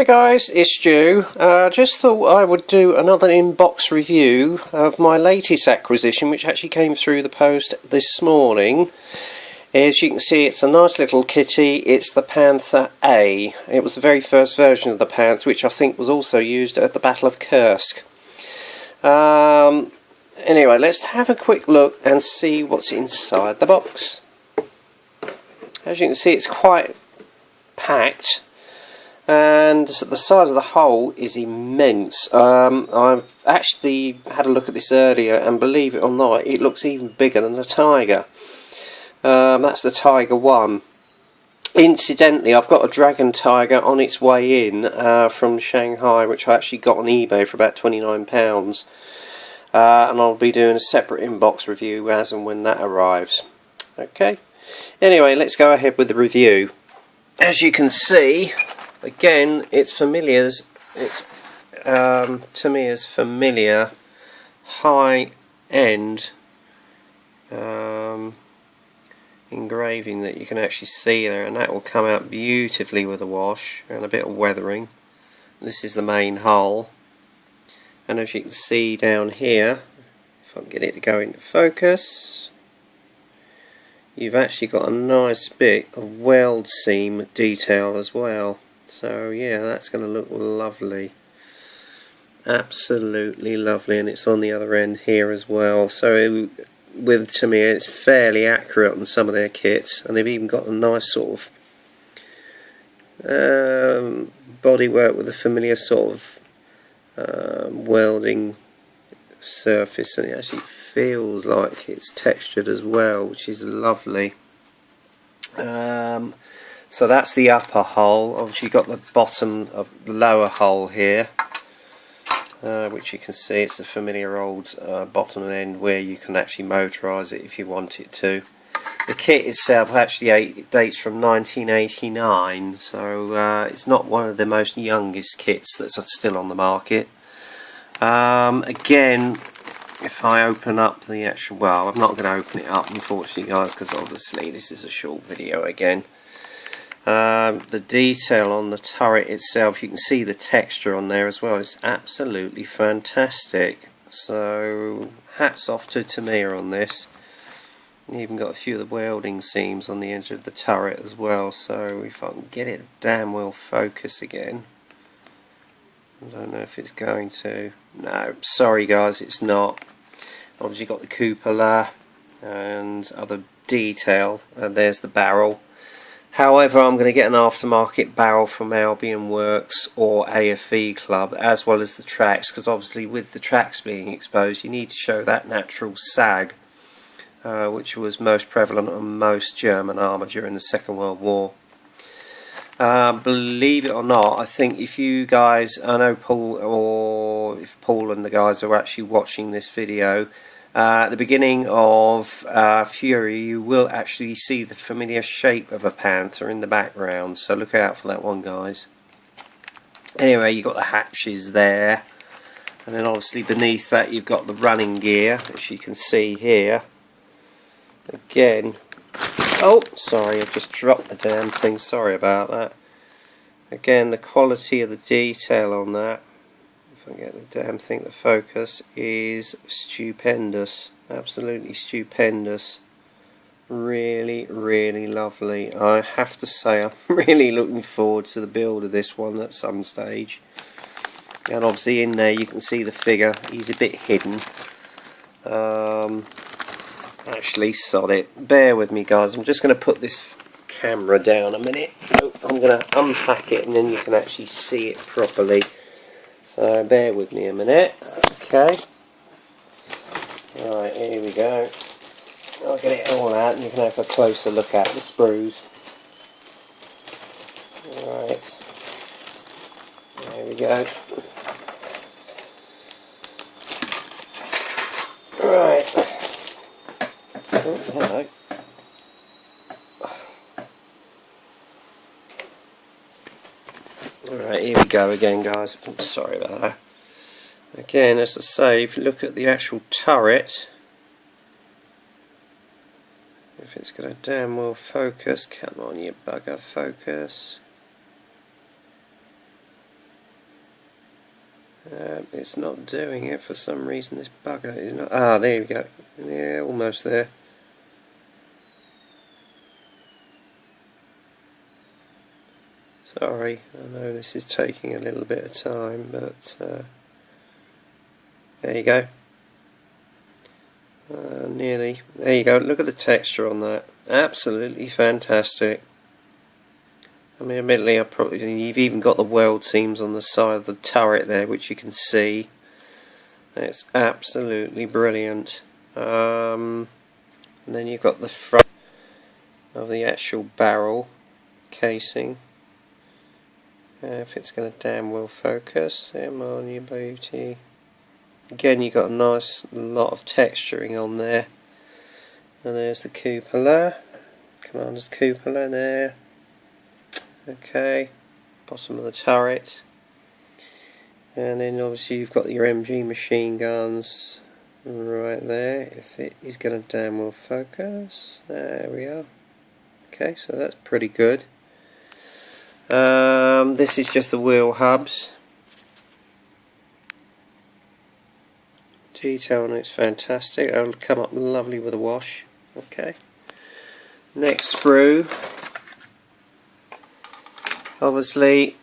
Hey guys, it's Stu. Just thought I would do another inbox review of my latest acquisition, which actually came through the post this morning. As you can see, it's a nice little kitty. It's the Panther A. It was the very first version of the Panther, which I think was also used at the Battle of Kursk. Anyway, let's have a quick look and see what's inside the box. As you can see, it's quite packed, and the size of the hole is immense. I've actually had a look at this earlier, and believe it or not, it looks even bigger than the Tiger. That's the Tiger 1. Incidentally, I've got a Dragon Tiger on its way in from Shanghai, which I actually got on eBay for about £29. And I'll be doing a separate inbox review as and when that arrives. Okay. Anyway, let's go ahead with the review. As you can see, again, it's familiars. It's Tamiya's familiar high-end engraving that you can actually see there, and that will come out beautifully with a wash and a bit of weathering. This is the main hull, and as you can see down here, if I can get it to go into focus, you've actually got a nice bit of weld seam detail as well. So yeah, that's going to look lovely, absolutely lovely, and it's on the other end here as well. So with Tamiya, it's fairly accurate on some of their kits, and they've even got a nice sort of bodywork with a familiar sort of welding surface, and it actually feels like it's textured as well, which is lovely. So that's the upper hull. Obviously you've got the bottom of the lower hull here, which you can see it's a familiar old bottom end where you can actually motorise it if you want it to. The kit itself actually dates from 1989, so it's not one of the most youngest kits that's still on the market. Again, if I open up the actual, well, I'm not going to open it up unfortunately guys, because obviously this is a short video again. The detail on the turret itself, you can see the texture on there as well. It's absolutely fantastic. So hats off to Tamiya on this. You even got a few of the welding seams on the edge of the turret as well. So if I can get it damn well focus again. I don't know if it's going to. No, sorry guys, it's not. Obviously got the cupola and other detail, and there's the barrel. However, I'm going to get an aftermarket barrel from Albion Works or AFE Club, as well as the tracks, because obviously with the tracks being exposed you need to show that natural sag, which was most prevalent on most German armour during the Second World War. Believe it or not, I think if you guys, I know Paul, or if Paul and the guys are actually watching this video, at the beginning of Fury, you will actually see the familiar shape of a panther in the background, so look out for that one guys. Anyway, you've got the hatches there, and then obviously beneath that you've got the running gear, which you can see here. Again, oh sorry, I've just dropped the damn thing, sorry about that. Again, the quality of the detail on that, if I get the damn thing to focus, is stupendous. Absolutely stupendous. Really, really lovely. I have to say I'm really looking forward to the build of this one at some stage. And obviously in there you can see the figure. He's a bit hidden. Actually, sod it. Bear with me guys. I'm just going to put this camera down a minute. I'm going to unpack it and then you can actually see it properly. So bear with me a minute. Okay. Right, here we go. I'll get it all out and you can have a closer look at the sprues. Right. There we go. Right. Oh, hello. Alright, here we go again guys. I'm sorry about that. Again, as I say, if you look at the actual turret, if it's going to damn well focus, come on you bugger, focus. It's not doing it for some reason. This bugger is not. Ah, there we go. Yeah, almost there. Sorry, I know this is taking a little bit of time, but there you go. Nearly. There you go. Look at the texture on that. Absolutely fantastic. I mean, admittedly, you've even got the weld seams on the side of the turret there, which you can see. It's absolutely brilliant. And then you've got the front of the actual barrel casing. If it's going to damn well focus, come on, you beauty. Again, you've got a nice lot of texturing on there. And there's the cupola, Commander's cupola there. Okay, bottom of the turret. And then obviously you've got your MG machine guns right there. If it is going to damn well focus, there we are. Okay, so that's pretty good. This is just the wheel hubs. Detail on it's fantastic. It'll come up lovely with a wash. Okay. Next sprue. Obviously,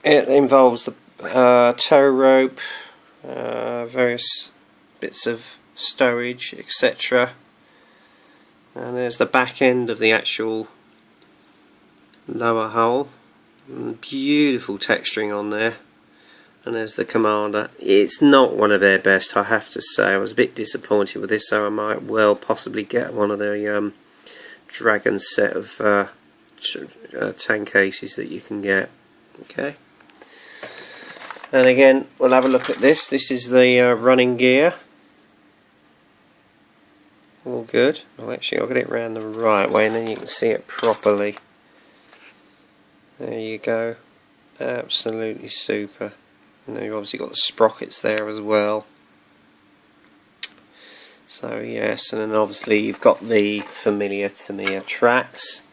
it involves the tow rope, various bits of stowage, etc. And there's the back end of the actual lower hull. Beautiful texturing on there. And there's the Commander. It's not one of their best, I have to say. I was a bit disappointed with this, so I might well possibly get one of the Dragon set of tank cases that you can get. Okay. And again, we'll have a look at this. This is the running gear. All good. Oh, actually, I'll get it round the right way, and then you can see it properly. There you go. Absolutely super. And then you've obviously got the sprockets there as well. So yes, and then obviously you've got the familiar Tamiya tracks,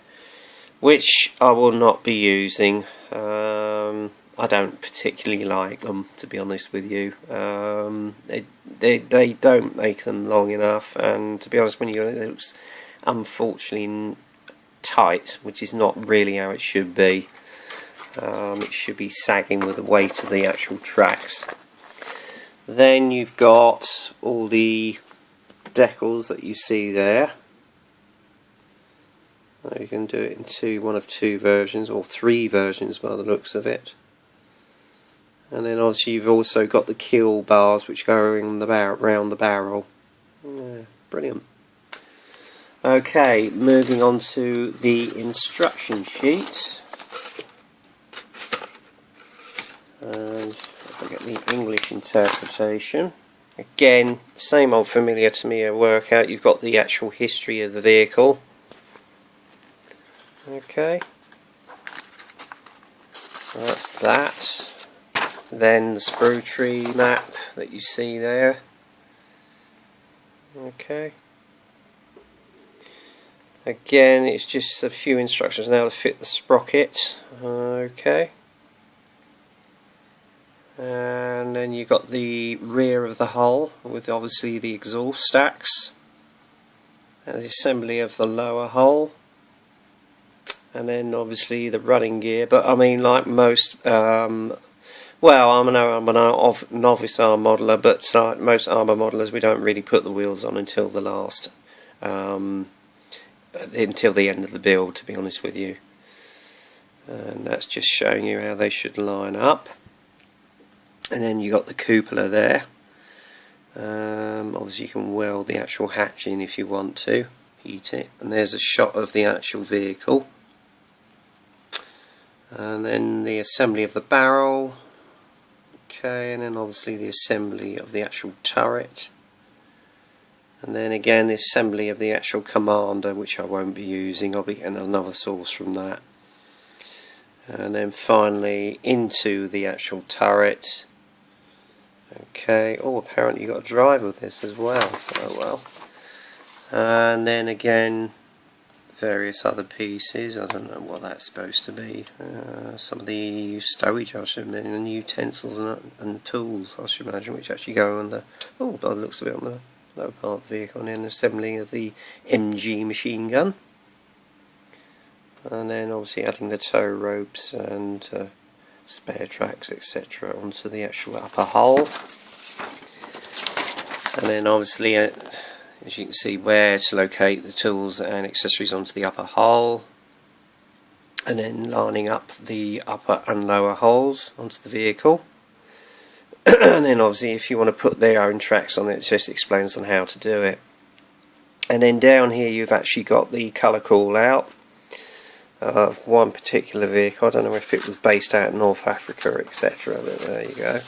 which I will not be using. I don't particularly like them, to be honest with you. They don't make them long enough, and to be honest, when you look, it looks unfortunately tight, which is not really how it should be. It should be sagging with the weight of the actual tracks. Then you've got all the decals that you see there. You can do it in one of two versions, or three versions by the looks of it. And then obviously you've also got the keel bars which go around the barrel. Yeah, brilliant. Okay, moving on to the instruction sheet. And if I get the English interpretation, again, same old familiar Tamiya workout. You've got the actual history of the vehicle. Okay, so that's that. Then the sprue tree map that you see there. Okay. Again, it's just a few instructions now to fit the sprocket. Okay. And then you've got the rear of the hull with obviously the exhaust stacks. And the assembly of the lower hull. And then obviously the running gear. But I mean, like most, well, I'm a novice arm modeler, but like most armour modelers, we don't really put the wheels on until the last, until the end of the build, to be honest with you. And that's just showing you how they should line up. And then you got the cupola there. Obviously you can weld the actual hatch in if you want to, heat it. And there's a shot of the actual vehicle. And then the assembly of the barrel. Okay, and then obviously the assembly of the actual turret. And then again the assembly of the actual Commander, which I won't be using. I'll be getting another source from that. And then finally into the actual turret. Okay, oh, apparently you've got to drive with this as well. Oh well. And then again various other pieces. I don't know what that's supposed to be. Some of the stowage, I should imagine, and utensils and tools, I should imagine, which actually go on the... Oh, by the looks of it, on the lower part of the vehicle, and then assembling of the MG machine gun. And then obviously adding the tow ropes and spare tracks, etc. onto the actual upper hull. And then obviously, as you can see, where to locate the tools and accessories onto the upper hull. And then lining up the upper and lower hulls onto the vehicle. And then obviously if you want to put their own tracks on it, it just explains on how to do it. And then down here you've actually got the colour call out of one particular vehicle. I don't know if it was based out in North Africa, etc., but there you go.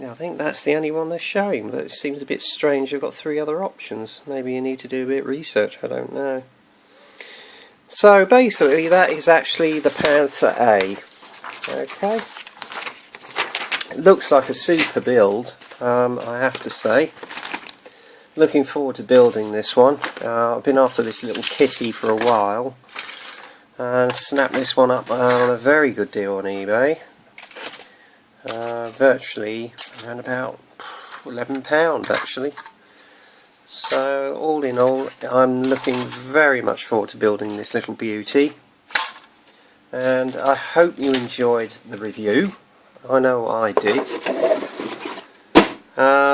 I think that's the only one they're showing, but it seems a bit strange. You've got 3 other options. Maybe you need to do a bit of research, I don't know. So basically that is actually the Panther A. Okay. It looks like a super build, I have to say. Looking forward to building this one. I've been after this little kitty for a while and snapped this one up on a very good deal on eBay. Virtually around about £11 actually. So all in all, I'm looking very much forward to building this little beauty, and I hope you enjoyed the review. I know I did.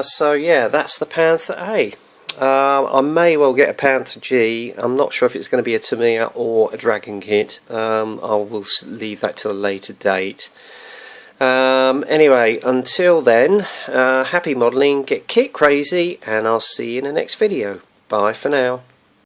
So yeah, that's the Panther A. I may well get a Panther G. I'm not sure if it's going to be a Tamiya or a Dragon kit. I will leave that till a later date. Anyway, until then, happy modelling, get kit crazy, and I'll see you in the next video. Bye for now.